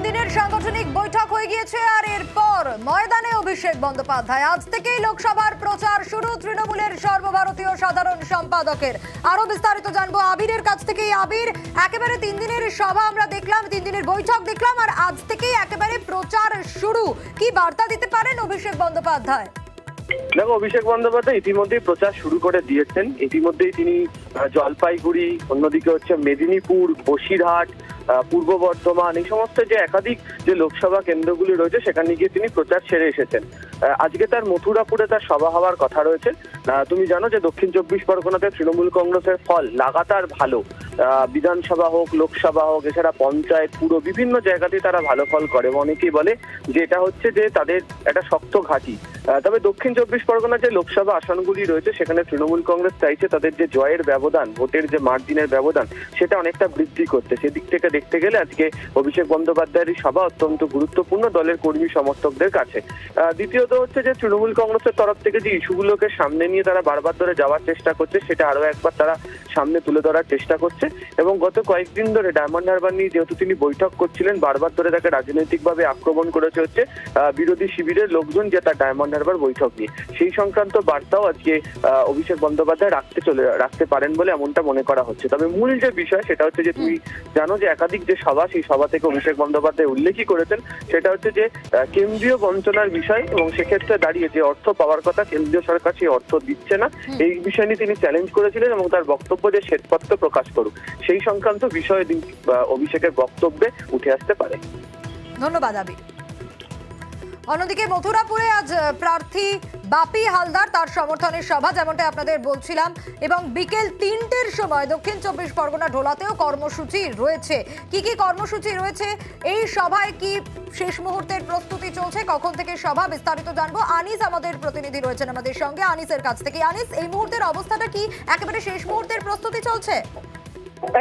দিনের সাংগঠনিক বৈঠক হয়ে গিয়েছে আর এরপর ময়দানে অভিষেক বন্দ্যোপাধ্যায়। আজ থেকেই লোকসভার প্রচার শুরু তৃণমূলের সর্বভারতীয় সাধারণ সম্পাদকের। আরো বিস্তারিত জানবো আবিরের কাছ থেকেই। আবির, একেবারে 3 দিনের সভা আমরা দেখলাম, 3 দিনের বৈঠক দেখলাম, আর আজ থেকেই একেবারে প্রচার শুরু। কি বার্তা দিতে পারেন অভিষেক বন্দ্যোপাধ্যায়? দেখো, অভিষেক বন্দ্যোপাধ্যায় ইতিমধ্যেই প্রচার শুরু করে দিয়েছেন। ইতিমধ্যেই তিনি জলপাইগুড়ি, অন্যদিকে হচ্ছে মেদিনীপুর, বসিরহাট, পূর্ব বর্ধমান, এই সমস্ত যে একাধিক যে লোকসভা কেন্দ্রগুলি রয়েছে সেখানে গিয়ে তিনি প্রচার সেরে এসেছেন। আজকে তার মথুরাপুরে তার সভা হওয়ার কথা রয়েছে। তুমি জানো যে দক্ষিণ 24 পরগনাতে তৃণমূল কংগ্রেসের ফল লাগাতার ভালো। বিধানসভা হোক, লোকসভা হোক, এছাড়া পঞ্চায়েত, পুরো বিভিন্ন জায়গাতেই তারা ভালো ফল করে। অনেকেই বলে যে এটা হচ্ছে যে তাদের একটা শক্ত ঘাঁটি। তবে দক্ষিণ 24 পরগনার যে লোকসভা আসনগুলি রয়েছে সেখানে তৃণমূল কংগ্রেস চাইছে তাদের যে জয়ের ব্যবধান, ভোটের যে মার্জিনের ব্যবধান, সেটা অনেকটা বৃদ্ধি করতে। সেদিক থেকে দেখতে গেলে আজকে অভিষেক বন্দ্যোপাধ্যায়ের সভা অত্যন্ত গুরুত্বপূর্ণ দলের কর্মী সমর্থকদের কাছে। দ্বিতীয়ত হচ্ছে যে তৃণমূল কংগ্রেসের তরফ থেকে যে ইস্যুগুলোকে সামনে নিয়ে তারা বারবার ধরে যাওয়ার চেষ্টা করছে, সেটা আরো একবার তারা সামনে তুলে ধরার চেষ্টা করছে। এবং গত কয়েকদিন ধরে ডায়মন্ড হারবার নিয়ে যেহেতু তিনি বৈঠক করছিলেন, বারবার ধরে তাকে রাজনৈতিকভাবে আক্রমণ করেছে হচ্ছে বিরোধী শিবিরের লোকজন, যে তার ডায়মন্ড হারবার বৈঠক নিয়ে। সেই সংক্রান্ত বার্তাও আজকে অভিষেক বন্দ্যোপাধ্যায় রাখতে পারেন বলে এমনটা মনে করা হচ্ছে। তবে মূল যে বিষয় সেটা হচ্ছে যে তুমি জানো যে একাধিক যে সভা, সেই সভা থেকে অভিষেক বন্দ্যোপাধ্যায় উল্লেখই করেছেন সেটা হচ্ছে যে কেন্দ্রীয় বঞ্চনার বিষয়, এবং সেক্ষেত্রে দাঁড়িয়ে যে অর্থ পাওয়ার কথা কেন্দ্রীয় সরকার সেই অর্থ দিচ্ছে না, এই বিষয় নিয়ে তিনি চ্যালেঞ্জ করেছিলেন। এবং তার বক্তব্য যে শ্বেতপত্র প্রকাশ করুক, সেই সংক্রান্ত বিষয়ে অভিষেকের বক্তব্যে উঠে আসতে পারে। ধন্যবাদ আবির। অন্যদিকে মথুরাপুরে আজ প্রার্থী বাপি হালদার, তার সমর্থনের সভা যেমনটা আপনাদের বলছিলাম, এবং বিকেল 3টের সময় দক্ষিণ 24 পরগনা ঢোলাতেও কর্মসূচি রয়েছে। কি কি কর্মসূচি রয়েছে, এই সভায় কি শেষ মুহূর্তের প্রস্তুতি চলছে, কখন থেকে সভা, বিস্তারিত জানবো। আনিস আমাদের প্রতিনিধি রয়েছেন আমাদের সঙ্গে, আনিসের কাছ থেকে। আনিস, এই মুহূর্তের অবস্থাটা কি? একেবারে শেষ মুহূর্তের প্রস্তুতি চলছে?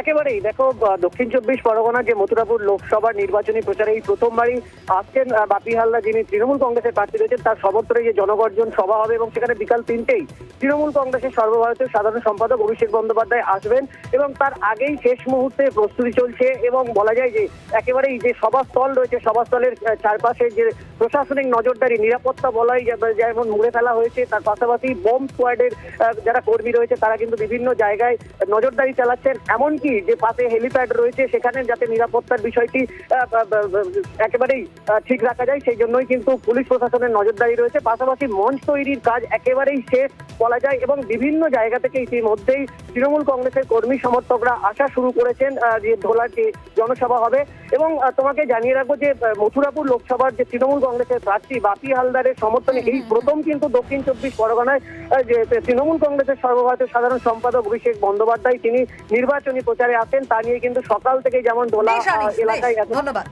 একেবারেই। দেখো, দক্ষিণ 24 পরগনা যে মথুরাপুর লোকসভা নির্বাচনী প্রচারে এই প্রথমবারই আসছেন বাপি হালদার, যিনি তৃণমূল কংগ্রেসের প্রার্থী রয়েছেন। তার সমর্থনে যে জনগর্জন সভা হবে এবং সেখানে বিকাল 3টেই তৃণমূল কংগ্রেসের সর্বভারতীয় সাধারণ সম্পাদক অভিষেক বন্দ্যোপাধ্যায় আসবেন, এবং তার আগেই শেষ মুহূর্তে প্রস্তুতি চলছে। এবং বলা যায় যে একেবারেই যে সভাস্থল রয়েছে, সভাস্থলের চারপাশে যে প্রশাসনিক নজরদারি, নিরাপত্তা বলাই যেমন মুড়ে ফেলা হয়েছে, তার পাশাপাশি বোম স্কোয়াডের যারা কর্মী রয়েছে তারা কিন্তু বিভিন্ন জায়গায় নজরদারি চালাচ্ছেন। এমনকি যে পাশে হেলিপ্যাড রয়েছে সেখানে যাতে নিরাপত্তার বিষয়টি একেবারেই ঠিক রাখা যায়, সেই জন্যই কিন্তু পুলিশ প্রশাসনের নজরদারি রয়েছে। পাশাপাশি মঞ্চ তৈরির কাজ একেবারেই শেষ বলা যায়, এবং বিভিন্ন জায়গা থেকে ইতিমধ্যেই তৃণমূল কংগ্রেসের কর্মী সমর্থকরা আসা শুরু করেছেন যে ধোলার যে জনসভা হবে। এবং তোমাকে জানিয়ে রাখবো যে মথুরাপুর লোকসভার যে তৃণমূল কংগ্রেসের প্রার্থী বাপি হালদারের সমর্থনে এই প্রথম কিন্তু দক্ষিণ 24 পরগনায় যে তৃণমূল কংগ্রেসের সর্বভারতীয় সাধারণ সম্পাদক অভিষেক বন্দ্যোপাধ্যায় তিনি নির্বাচনী প্রচারে আসেন। তা নিয়ে কিন্তু সকাল থেকে যেমন ধোলা এলাকায়। ধন্যবাদ।